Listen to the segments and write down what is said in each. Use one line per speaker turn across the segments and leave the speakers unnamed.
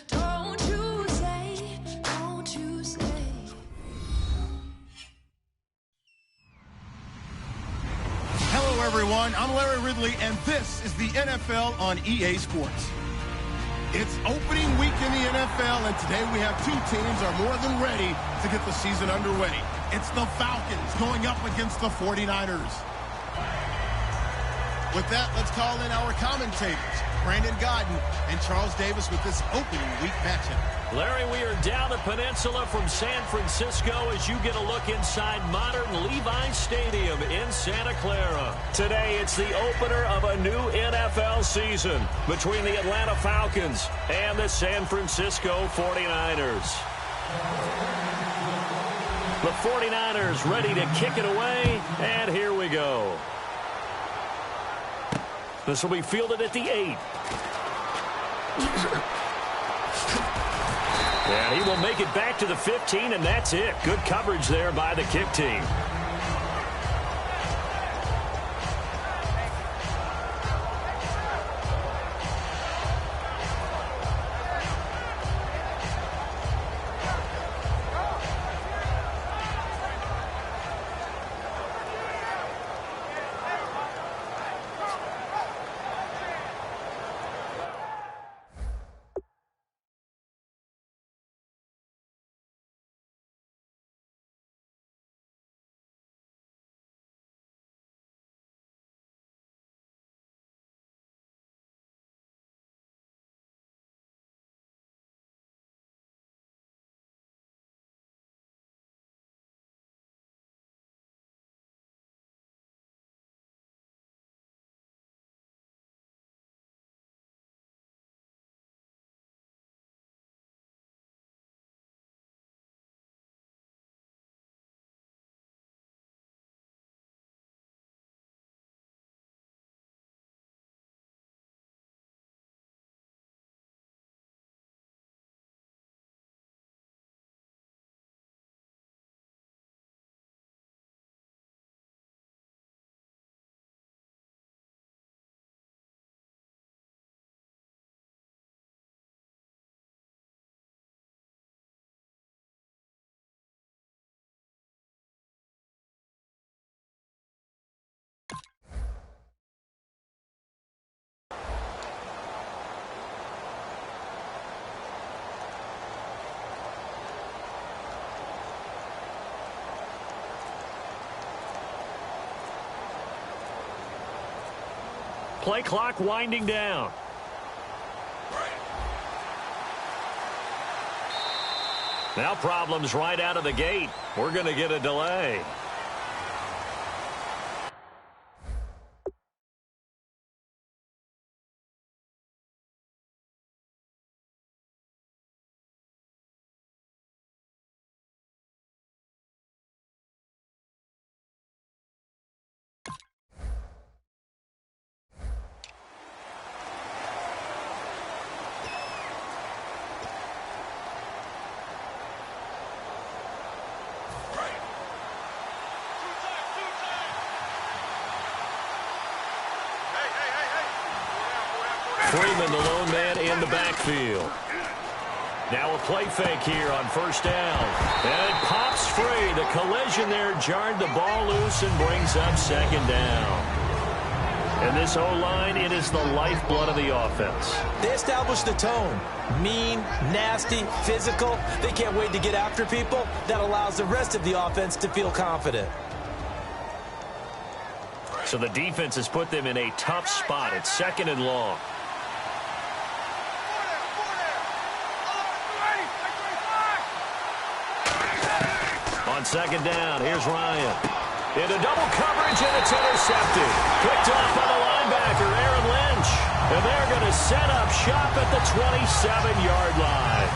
Don't you say, don't you say.
Hello, everyone. I'm Larry Ridley, and this is the NFL on EA Sports. It's opening week in the NFL, and today we have two teams are more than ready to get the season underway. It's the Falcons going up against the 49ers. With that, let's call in our commentators, Brandon Godden and Charles Davis, with this opening week matchup.
Larry, we are down the peninsula from San Francisco as you get a look inside modern Levi Stadium in Santa Clara. Today, it's the opener of a new NFL season between the Atlanta Falcons and the San Francisco 49ers. The 49ers ready to kick it away, and here we go. This will be fielded at the 8. And he will make it back to the 15, and that's it. Good coverage there by the kick team. Play clock winding down. Now problems right out of the gate. We're going to get a delay. Freeman, the lone man in the backfield. Now a play fake here on first down. And it pops free. The collision there jarred the ball loose and brings up second down. And this O-line, it is the lifeblood of the offense.
They established the tone. Mean, nasty, physical. They can't wait to get after people. That allows the rest of the offense to feel confident.
So the defense has put them in a tough spot. It's second and long. On second down, here's Ryan. Into double coverage, and it's intercepted. Picked off by the linebacker, Aaron Lynch. And they're going to set up shop at the 27-yard line.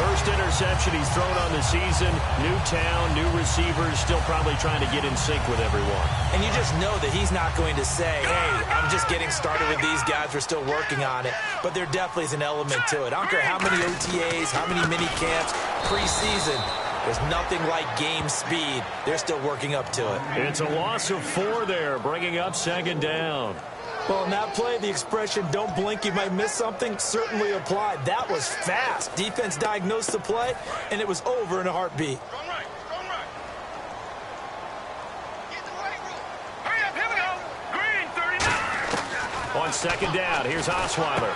First interception he's thrown on the season. New town, new receivers, still probably trying to get in sync with everyone.
And you just know that he's not going to say, hey, I'm just getting started with these guys. We're still working on it. But there definitely is an element to it. I don't care how many OTAs, how many mini camps, preseason. There's nothing like game speed. They're still working up to it.
It's a loss of 4 there, bringing up second down.
Well, in that play, the expression, don't blink, you might miss something, certainly applied. That was fast. Defense diagnosed the play, and it was over in a heartbeat.
On second down, here's Osweiler.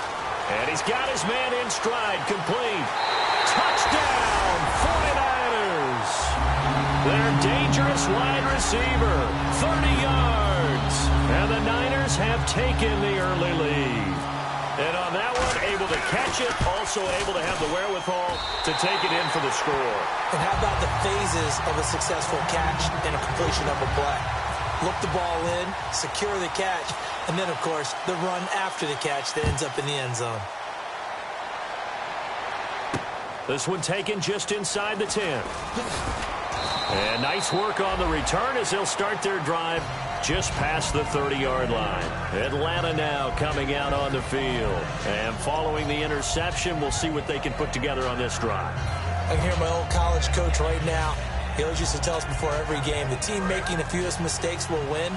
And he's got his man in stride, complete. Touchdown, 49ers. Their dangerous wide receiver, 30 yards. And the Niners have taken the early lead. And on that one, able to catch it, also able to have the wherewithal to take it in for the score.
And how about the phases of a successful catch and a completion of a play? Look the ball in, secure the catch, and then, of course, the run after the catch that ends up in the end zone.
This one taken just inside the 10. And nice work on the return as they'll start their drive just past the 30-yard line. Atlanta now coming out on the field. And following the interception, we'll see what they can put together on this drive.
I can hear my old college coach right now. He always used to tell us before every game, the team making the fewest mistakes will win.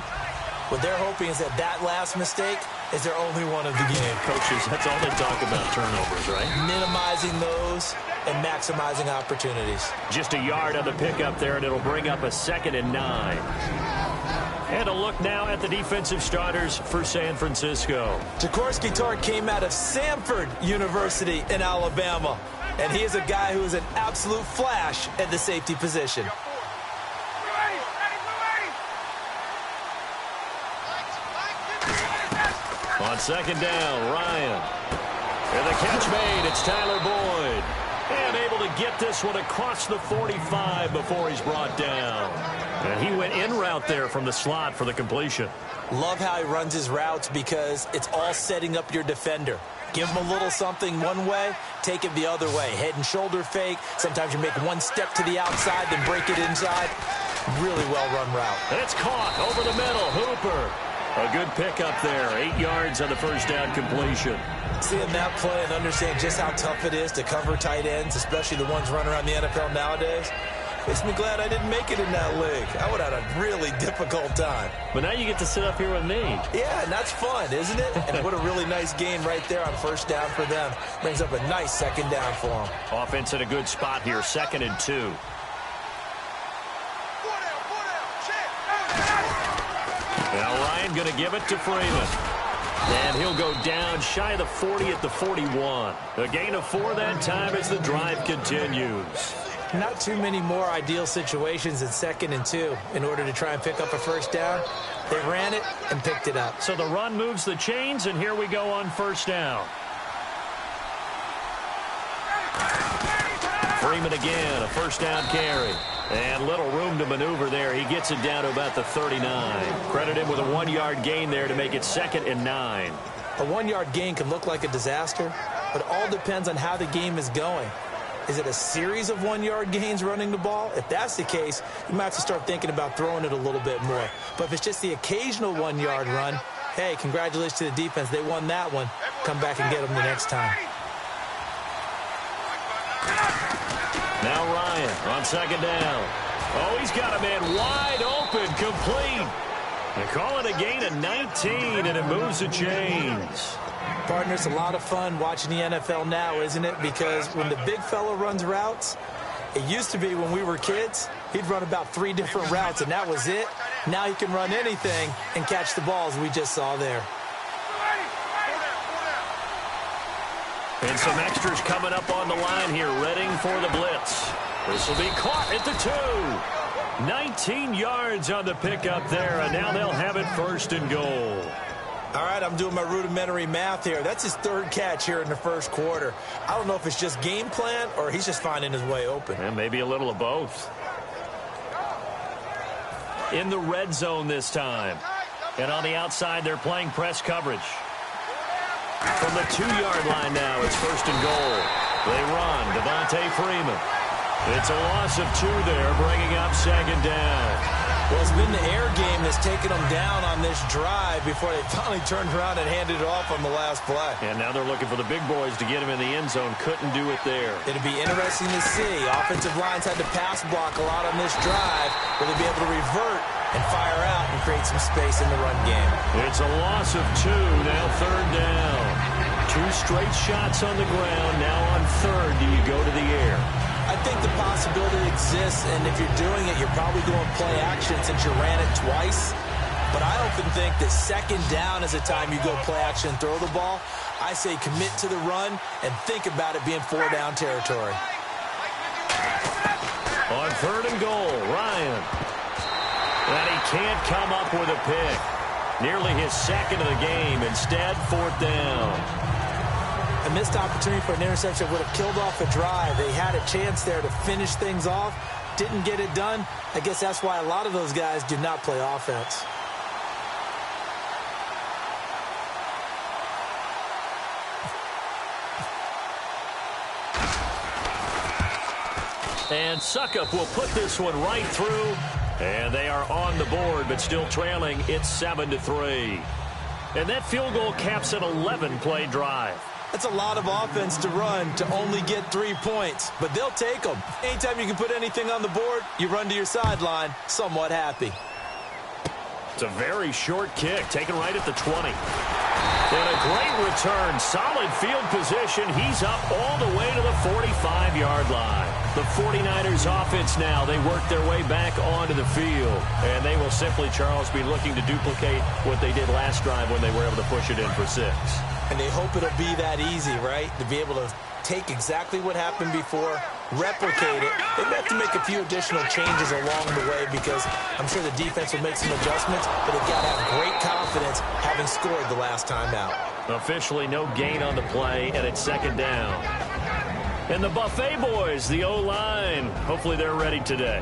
What they're hoping is that that last mistake is their only one of the game.
Coaches, that's all they talk about, turnovers, right?
Minimizing those and maximizing opportunities.
Just a yard on the pickup there, and it'll bring up a 2nd and 9. And a look now at the defensive starters for San Francisco.
Jaworski Tartt came out of Samford University in Alabama. And he is a guy who is an absolute flash at the safety position.
On second down, Ryan. And the catch made, it's Tyler Boyd. And able to get this one across the 45 before he's brought down. And he went in route there from the slot for the completion.
Love how he runs his routes because it's all setting up your defender. Give him a little something one way, take it the other way. Head and shoulder fake. Sometimes you make one step to the outside, then break it inside. Really well-run route.
And it's caught over the middle. Hooper. A good pickup there. 8 yards on the first down completion.
Seeing that play and understand just how tough it is to cover tight ends, especially the ones running around the NFL nowadays, makes me glad I didn't make it in that league. I would have had a really difficult time.
But now you get to sit up here with me.
Yeah, and that's fun, isn't it? And what a really nice gain right there on first down for them. Brings up a nice second down for them.
Offense in a good spot here, 2nd and 2. Now Ryan going to give it to Freeman. And he'll go down shy of the 40 at the 41. A gain of 4 that time as the drive continues.
Not too many more ideal situations than 2nd and 2 in order to try and pick up a first down. They ran it and picked it up.
So the run moves the chains, and here we go on first down. Freeman again, a first down carry. And little room to maneuver there. He gets it down to about the 39. Credit him with a 1-yard gain there to make it 2nd and 9.
A 1-yard gain can look like a disaster, but it all depends on how the game is going. Is it a series of 1-yard gains running the ball? If that's the case, you might have to start thinking about throwing it a little bit more. But if it's just the occasional 1-yard run, hey, congratulations to the defense. They won that one. Come back and get them the next time.
Now Ryan on second down. Oh, he's got a man wide open, complete. They call it a gain of 19, and it moves the chains.
Partner, it's a lot of fun watching the NFL now, isn't it? Because when the big fella runs routes, it used to be when we were kids, he'd run about 3 different routes, and that was it. Now he can run anything and catch the balls we just saw there.
And some extras coming up on the line here, readying for the blitz. This will be caught at the 2. 19 yards on the pickup there, and now they'll have it 1st and goal.
All right, I'm doing my rudimentary math here. That's his 3rd catch here in the first quarter. I don't know if it's just game plan or he's just finding his way open.
And maybe a little of both. In the red zone this time. And on the outside, they're playing press coverage. From the 2-yard line now, it's 1st and goal. They run. Devontae Freeman. It's a loss of 2 there, bringing up 2nd down.
Well, it's been the air game that's taken them down on this drive before they finally turned around and handed it off on the last play.
And now they're looking for the big boys to get him in the end zone. Couldn't do it there.
It'll be interesting to see. Offensive lines had to pass block a lot on this drive. Will they be able to revert and fire out and create some space in the run game.
It's a loss of 2, now third down. 2 straight shots on the ground, now on third. Do you go to the air?
I think the possibility exists, and if you're doing it, you're probably going play action since you ran it twice. But I often think that second down is the time you go play action and throw the ball. I say commit to the run and think about it being 4-down territory.
On third and goal, Ryan. And he can't come up with a pick. Nearly his second of the game. Instead, 4th down.
A missed opportunity for an interception would have killed off a drive. They had a chance there to finish things off. Didn't get it done. I guess that's why a lot of those guys do not play offense.
And Suckup will put this one right through. And they are on the board, but still trailing. It's 7-3. And that field goal caps an 11-play drive.
That's a lot of offense to run to only get 3 points. But they'll take them. Anytime you can put anything on the board, you run to your sideline, somewhat happy.
It's a very short kick, taken right at the 20. And a great return, solid field position. He's up all the way to the 45-yard line. The 49ers offense now, they work their way back onto the field. And they will simply, Charles, be looking to duplicate what they did last drive when they were able to push it in for 6.
And they hope it'll be that easy, right? To be able to take exactly what happened before, replicate it. They have to make a few additional changes along the way because I'm sure the defense will make some adjustments, but they've got to have great confidence having scored the last time out.
Officially no gain on the play, and it's 2nd down. And the Buffet boys, the O-line, hopefully they're ready today.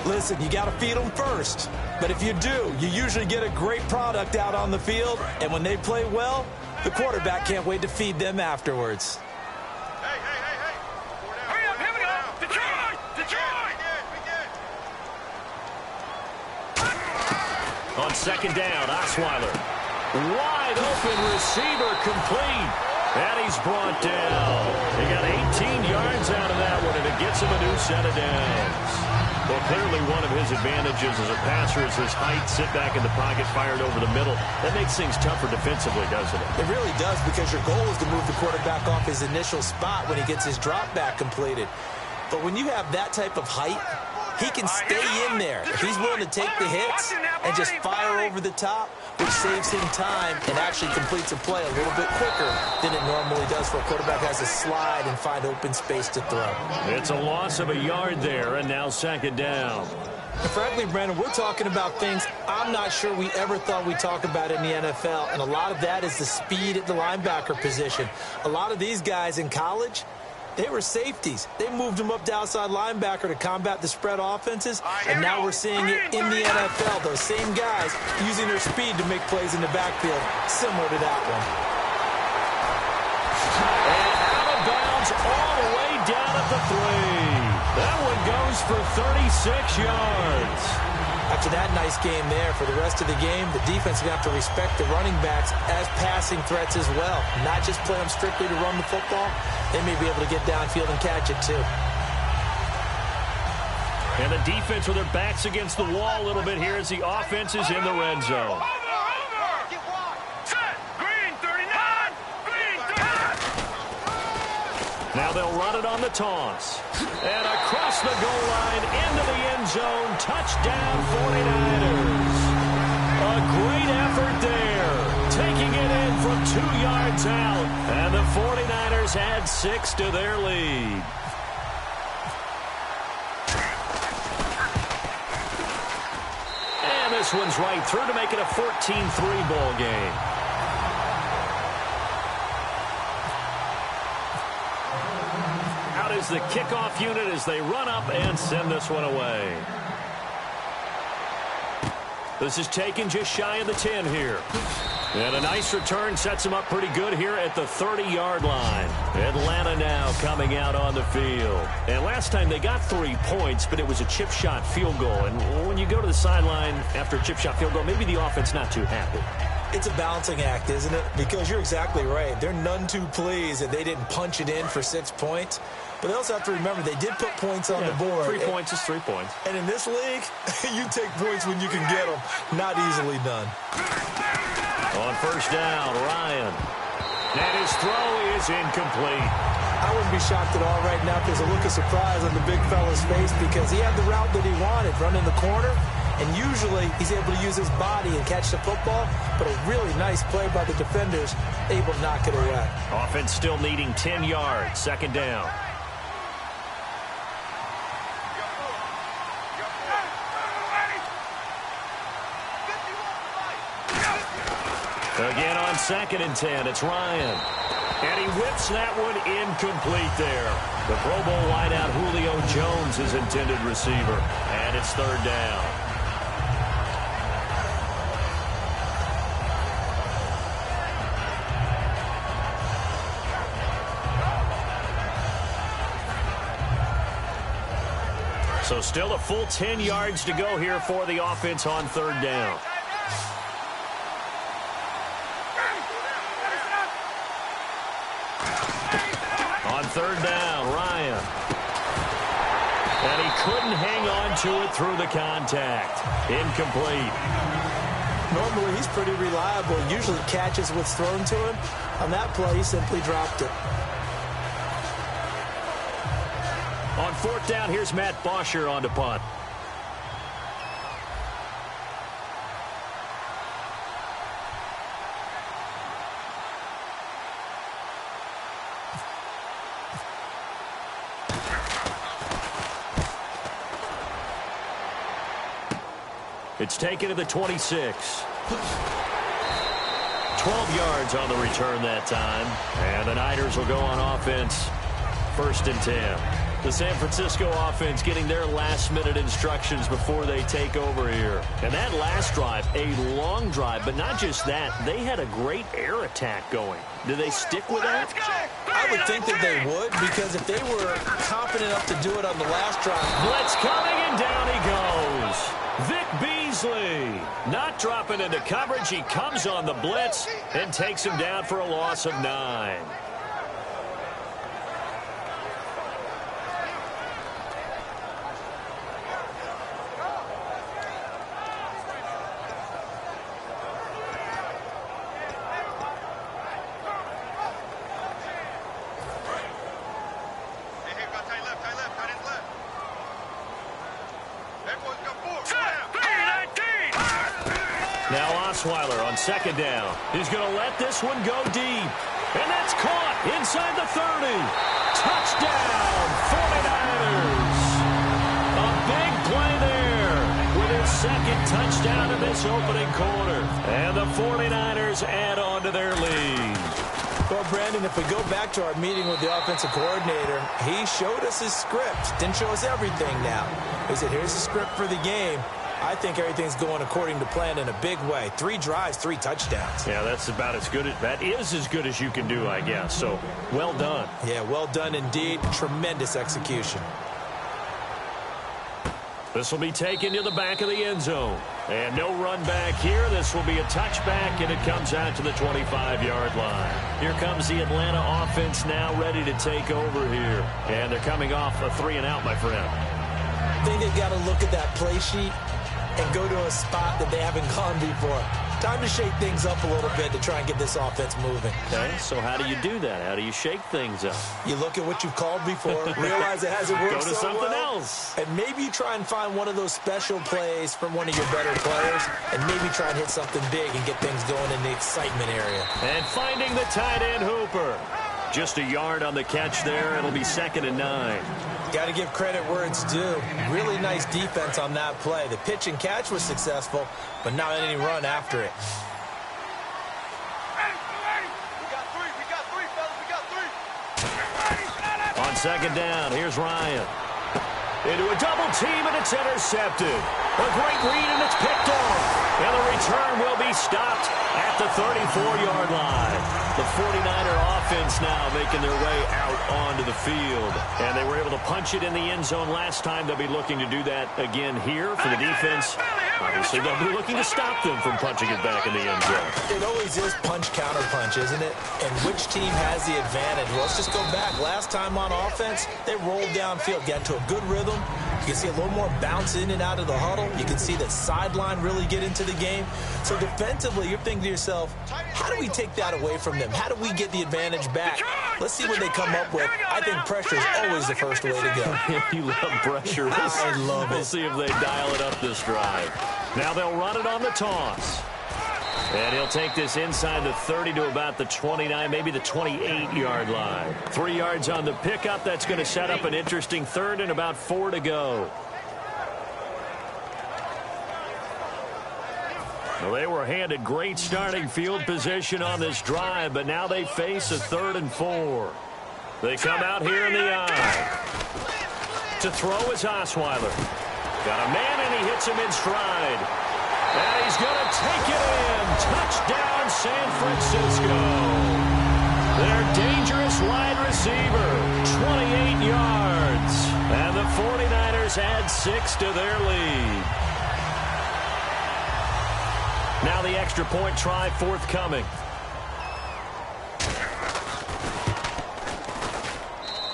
Listen, you got to feed them first. But if you do, you usually get a great product out on the field, and when they play well, the quarterback can't wait to feed them afterwards.
Hey. Hurry up, here we go. Detroit!
On 2nd down, Osweiler. Wide open receiver complete. And he's brought down. He got 18 yards out of that one, and it gets him a new set of downs. Well, clearly one of his advantages as a passer is his height, sit back in the pocket, fired over the middle. That makes things tougher defensively, doesn't it?
It really does, because your goal is to move the quarterback off his initial spot when he gets his drop back completed. But when you have that type of height, he can stay in there. If he's willing to take the hits and just fire over the top, which saves him time and actually completes a play a little bit quicker than it normally does for a quarterback who has to slide and find open space to throw.
It's a loss of a yard there, and now 2nd down.
And frankly, Brandon, we're talking about things I'm not sure we ever thought we'd talk about in the NFL, and a lot of that is the speed at the linebacker position. A lot of these guys in college, they were safeties. They moved them up to outside linebacker to combat the spread offenses, and now we're seeing it in the NFL. Those same guys using their speed to make plays in the backfield, similar to that one.
And out of bounds all the way down at the 3. That one goes for 36 yards.
After that nice game there, for the rest of the game, the defense is going to have to respect the running backs as passing threats as well. Not just play them strictly to run the football. They may be able to get downfield and catch it too.
And the defense with their backs against the wall a little bit here as the offense is in the red zone. Now they'll run it on the toss. And across the goal line, into the end zone, touchdown 49ers. A great effort there, taking it in from 2 yards out. And the 49ers add 6 to their lead. And this one's right through to make it a 14-3 ball game. Is the kickoff unit as they run up and send this one away. This is taken just shy of the 10 here. And a nice return sets him up pretty good here at the 30-yard line. Atlanta now coming out on the field. And last time they got 3 points, but it was a chip shot field goal. And when you go to the sideline after a chip shot field goal, maybe the offense not too happy.
It's a balancing act, isn't it? Because you're exactly right. They're none too pleased that they didn't punch it in for 6 points. But they also have to remember they did put points on the board.
3 points is 3 points.
And in this league, you take points when you can get them. Not easily done.
On first down, Ryan. And his throw is incomplete.
I wouldn't be shocked at all right now if there's a look of surprise on the big fella's face because he had the route that he wanted, running the corner. And usually he's able to use his body and catch the football, but a really nice play by the defenders, able to knock it away.
Offense still needing 10 yards, second down. Again on second and 10, it's Ryan. And he whips that one incomplete there. The Pro Bowl wideout Julio Jones is intended receiver. And it's third down. So still a full 10 yards to go here for the offense on third down. On third down, Ryan. And he couldn't hang on to it through the contact. Incomplete.
Normally, he's pretty reliable. Usually catches what's thrown to him. On that play, he simply dropped it.
On fourth down, here's Matt Bosher on to punt. It's taken to the 26. 12 yards on the return that time. And the Niners will go on offense. First and 10. The San Francisco offense getting their last-minute instructions before they take over here. And that last drive, a long drive, but not just that. They had a great air attack going. Do they stick with that?
I would think that they would, because if they were confident enough to do it on the last drive.
Blitz coming, and down he goes. Vic Beasley not dropping into coverage. He comes on the blitz and takes him down for a loss of 9. Now Osweiler on second down. He's going to let this one go deep. And that's caught inside the 30. Touchdown, 49ers. A big play there with his second touchdown in this opening quarter. And the 49ers add on to their lead.
Well, Brandon, if we go back to our meeting with the offensive coordinator, he showed us his script. Didn't show us everything now. He said, here's the script for the game. I think everything's going according to plan in a big way. 3 drives, 3 touchdowns.
Yeah, that's about as good. That is as good as you can do, I guess. So, well done.
Yeah, well done indeed. Tremendous execution.
This will be taken to the back of the end zone. And no run back here. This will be a touchback, and it comes out to the 25-yard line. Here comes the Atlanta offense now ready to take over here. And they're coming off a 3-and-out, my friend.
I think they've got to look at that play sheet and go to a spot that they haven't gone before. Time to shake things up a little bit to try and get this offense moving.
Okay, so how do you do that? How do you shake things up?
You look at what you've called before, realize it hasn't worked
Go to
so
something
well,
else.
and maybe you try and find one of those special plays from one of your better players, and maybe try and hit something big and get things going in the excitement area.
And finding the tight end Hooper. Just a yard on the catch there. It'll be second and 9.
Got to give credit where it's due. Really nice defense on that play. The pitch and catch was successful, but not any run after it.
On second down, here's Ryan. Into a double team, and it's intercepted. A great read, and it's picked off. And the return will be stopped at the 34-yard line. The 49er offense now making their way out onto the field. And they were able to punch it in the end zone last time. They'll be looking to do that again here for the defense. Obviously, they'll be looking to stop them from punching it back in the end zone.
It always is punch-counter-punch, isn't it? And which team has the advantage? Well, let's just go back. Last time on offense, they rolled downfield, got into a good rhythm. You can see a little more bounce in and out of the huddle. You can see the sideline really get into the game. So defensively, you're thinking to yourself, how do we take that away from them? How do we get the advantage back? Let's see what they come up with. I think pressure is always the first way to go.
You love pressure.
I love it.
We'll see if they dial it up this drive. Now they'll run it on the toss. And he'll take this inside the 30 to about the 29, maybe the 28-yard line. 3 yards on the pickup. That's going to set up an interesting third and about 4 to go. Well, they were handed great starting field position on this drive, but now they face a 3rd and 4. They come out here in the eye. To throw is Osweiler. Got a man, and he hits him in stride. And he's going to take it in. Touchdown, San Francisco. Their dangerous wide receiver, 28 yards. And the 49ers add 6 to their lead. Now the extra point try forthcoming.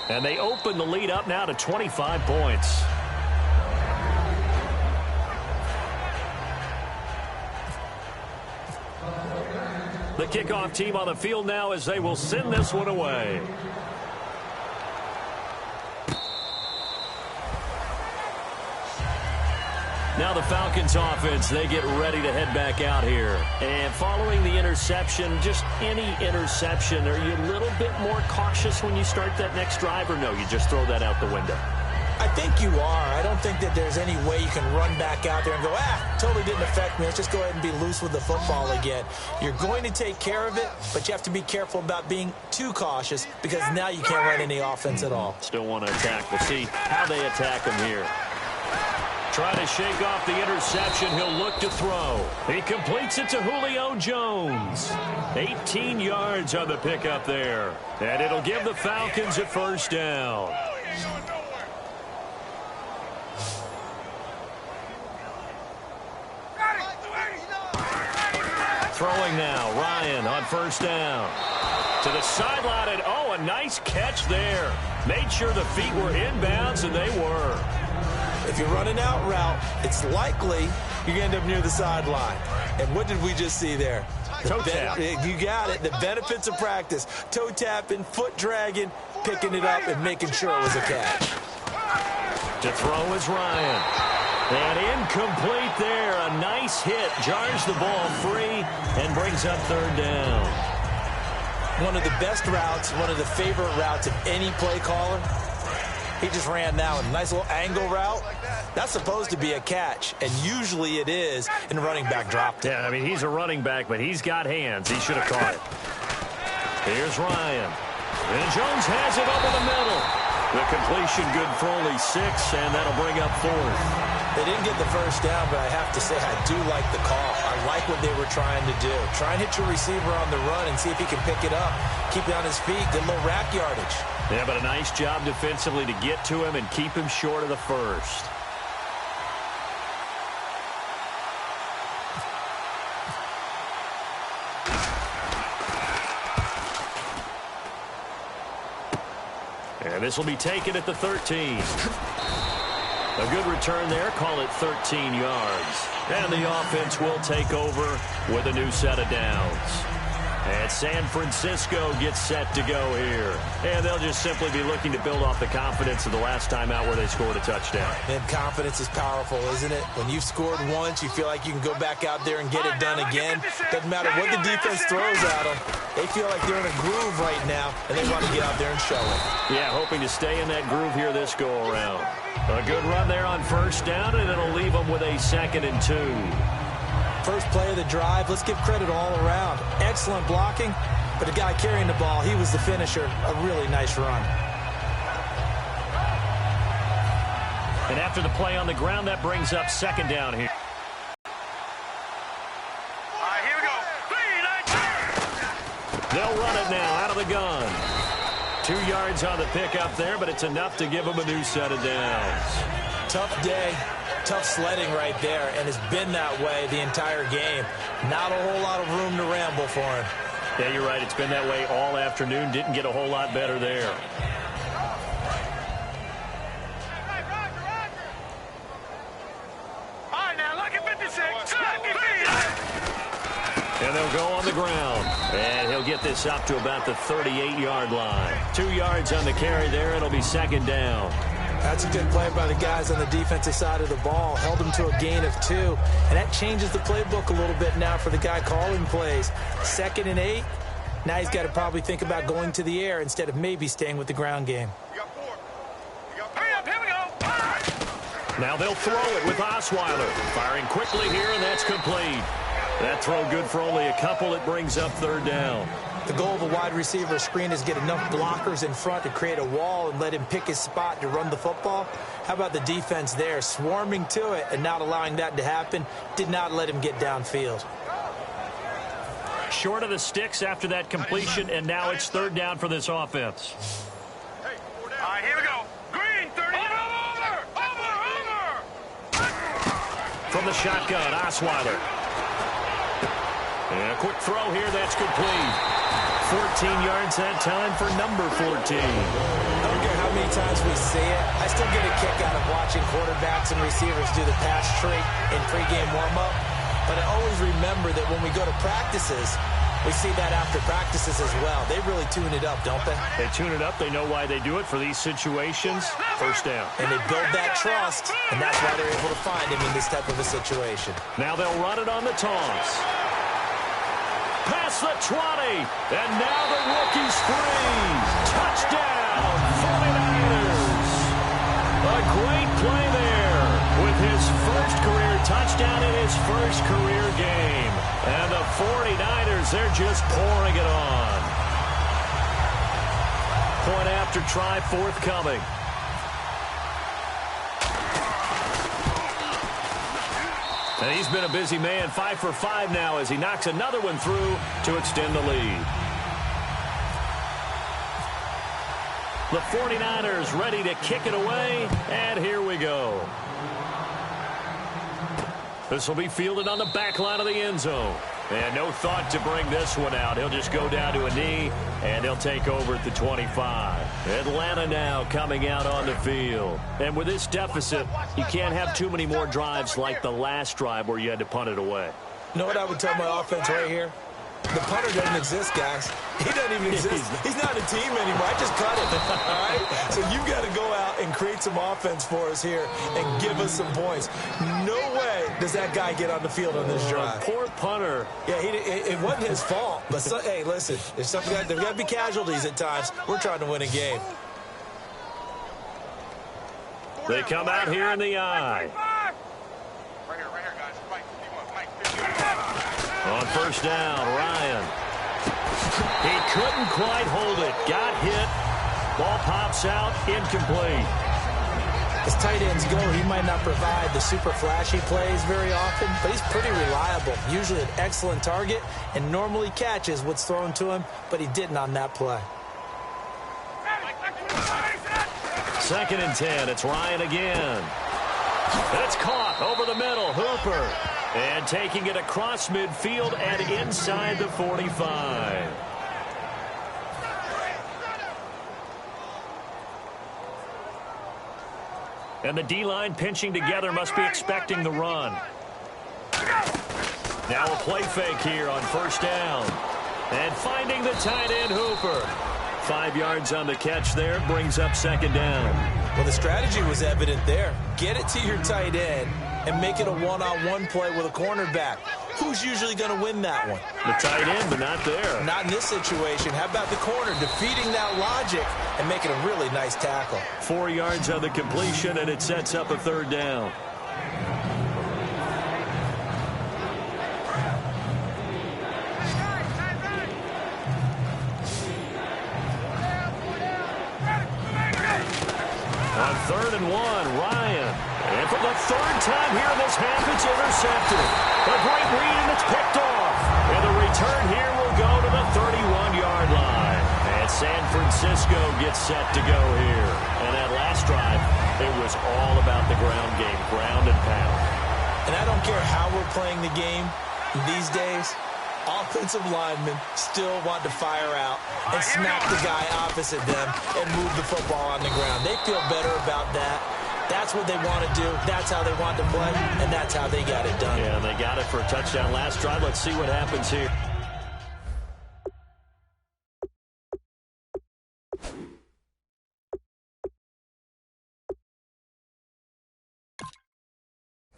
And they open the lead up now to 25 points. The kickoff team on the field now as they will send this one away. Now the Falcons offense, they get ready to head back out here. And following the interception, just any interception, are you a little bit more cautious when you start that next drive, or no, you just throw that out the window?
I think you are. I don't think that there's any way you can run back out there and go, totally didn't affect me. Let's just go ahead and be loose with the football again. You're going to take care of it, but you have to be careful about being too cautious because now you can't run any offense at all.
Still want to attack. We'll see how they attack him here. Trying to shake off the interception. He'll look to throw. He completes it to Julio Jones. 18 yards on the pickup there. And it'll give the Falcons a first down. Throwing now, Ryan on first down. To the sideline, and a nice catch there. Made sure the feet were inbounds, and they were.
If you're running out route, it's likely you're going to end up near the sideline. And what did we just see there?
Toe tap.
You got it. The benefits of practice. Toe tapping, foot dragging, picking it up, and making sure it was a catch.
To throw is Ryan. And incomplete there. A nice hit. Jars the ball free and brings up third down.
One of the best routes, one of the favorite routes of any play caller. He just ran that one. Nice little angle route. That's supposed to be a catch, and usually it is, and the running back dropped it.
Yeah, I mean, he's a running back, but he's got hands. He should have caught it. Here's Ryan. And Jones has it over the middle. The completion good for only 6, and that'll bring up 4th.
They didn't get the first down, but I have to say I do like the call. I like what they were trying to do. Try and hit your receiver on the run and see if he can pick it up. Keep it on his feet. Get a little rack yardage.
Yeah, but a nice job defensively to get to him and keep him short of the first. And this will be taken at the 13. A good return there. Call it 13 yards. And the offense will take over with a new set of downs. And San Francisco gets set to go here. And they'll just simply be looking to build off the confidence of the last time out where they scored a touchdown.
And confidence is powerful, isn't it? When you've scored once, you feel like you can go back out there and get it done again. Doesn't matter what the defense throws at them. They feel like they're in a groove right now, and they want to get out there and show it.
Yeah, hoping to stay in that groove here this go-around. A good run there on first down, and it'll leave them with a 2nd and 2.
First play of the drive, let's give credit all around. Excellent blocking, but the guy carrying the ball, he was the finisher. A really nice run.
And after the play on the ground, that brings up 2nd down here.
All right, here we go. 3, 9,
They'll run it now out of the gun. 2 yards on the pickup there, but it's enough to give them a new set of downs.
Tough day. Tough sledding right there, and it's been that way the entire game. Not a whole lot of room to ramble for him.
Yeah, you're right. It's been that way all afternoon. Didn't get a whole lot better there.
All right, now, look at 56.
And they'll go on the ground. And he'll get this up to about the 38-yard line. 2 yards on the carry there. It'll be second down.
That's a good play by the guys on the defensive side of the ball. Held them to a gain of 2. And that changes the playbook a little bit now for the guy calling plays. 2nd and 8. Now he's got to probably think about going to the air instead of maybe staying with the ground game.
Hurry up, here we go.
Now they'll throw it with Osweiler. Firing quickly here, and that's complete. That throw good for only a couple. It brings up third down.
The goal of a wide receiver screen is get enough blockers in front to create a wall and let him pick his spot to run the football. How about the defense there, swarming to it and not allowing that to happen? Did not let him get downfield.
Short of the sticks after that completion, and now it's third down for this offense.
All right, here we go. Green, 30. Over.
From the shotgun, Osweiler. And a quick throw here, that's complete. 14 yards that time for number 14.
I don't care how many times we see it. I still get a kick out of watching quarterbacks and receivers do the pass treat in pregame warm-up. But I always remember that when we go to practices, we see that after practices as well. They really tune it up, don't they?
They tune it up. They know why they do it for these situations. First down.
And they build that trust, and that's why they're able to find him in this type of a situation.
Now they'll run it on the toss. Past the 20, and now the rookie's free. Touchdown, 49ers. A great play there with his first career touchdown in his first career game. And the 49ers, they're just pouring it on. Point after try forthcoming. And he's been a busy man, 5 for 5 now as he knocks another one through to extend the lead. The 49ers ready to kick it away, and here we go. This will be fielded on the back line of the end zone. And no thought to bring this one out. He'll just go down to a knee, and he'll take over at the 25. Atlanta now coming out on the field. And with this deficit, you can't have too many more drives like the last drive where you had to punt it away.
You know what I would tell my offense right here? The punter doesn't exist, guys. He doesn't even exist. He's not a team anymore. I just cut him, all right? So you've got to go out and create some offense for us here and give us some points. No way does that guy get on the field on this drive.
Poor punter.
Yeah, it wasn't his fault. But, hey, listen, there's got to be casualties at times. We're trying to win a game.
They come out here in the eye.
Right here, guys. Right.
On first down, Ryan. He couldn't quite hold it. Got hit. Ball pops out. Incomplete.
As tight ends go, he might not provide the super flashy plays very often, but he's pretty reliable. Usually an excellent target and normally catches what's thrown to him, but he didn't on that play.
2nd and 10. It's Ryan again. And it's caught over the middle. Hooper. And taking it across midfield and inside the 45. And the D-line pinching together must be expecting the run. Now a play fake here on first down. And finding the tight end, Hooper. 5 yards on the catch there. Brings up 2nd down.
Well, the strategy was evident there. Get it to your tight end and make it a one-on-one play with a cornerback. Who's usually going to win that one?
The tight end, but not there.
Not in this situation. How about the corner defeating that logic and making a really nice tackle?
4 yards on the completion, and it sets up a third down. On 3rd and 1, Ryan. And for the 3rd time here in this half, it's intercepted. A great read, and it's picked off. And the return here will go to the 31-yard line. And San Francisco gets set to go here. And that last drive, It was all about the ground game, ground and pound.
And I don't care how we're playing the game these days, offensive linemen still want to fire out and smack the guy opposite them and move the football on the ground. They feel better about that. That's what they want to do. That's how they want to play, and that's how they got it done.
Yeah, they got it for a touchdown last drive. Let's see what happens here.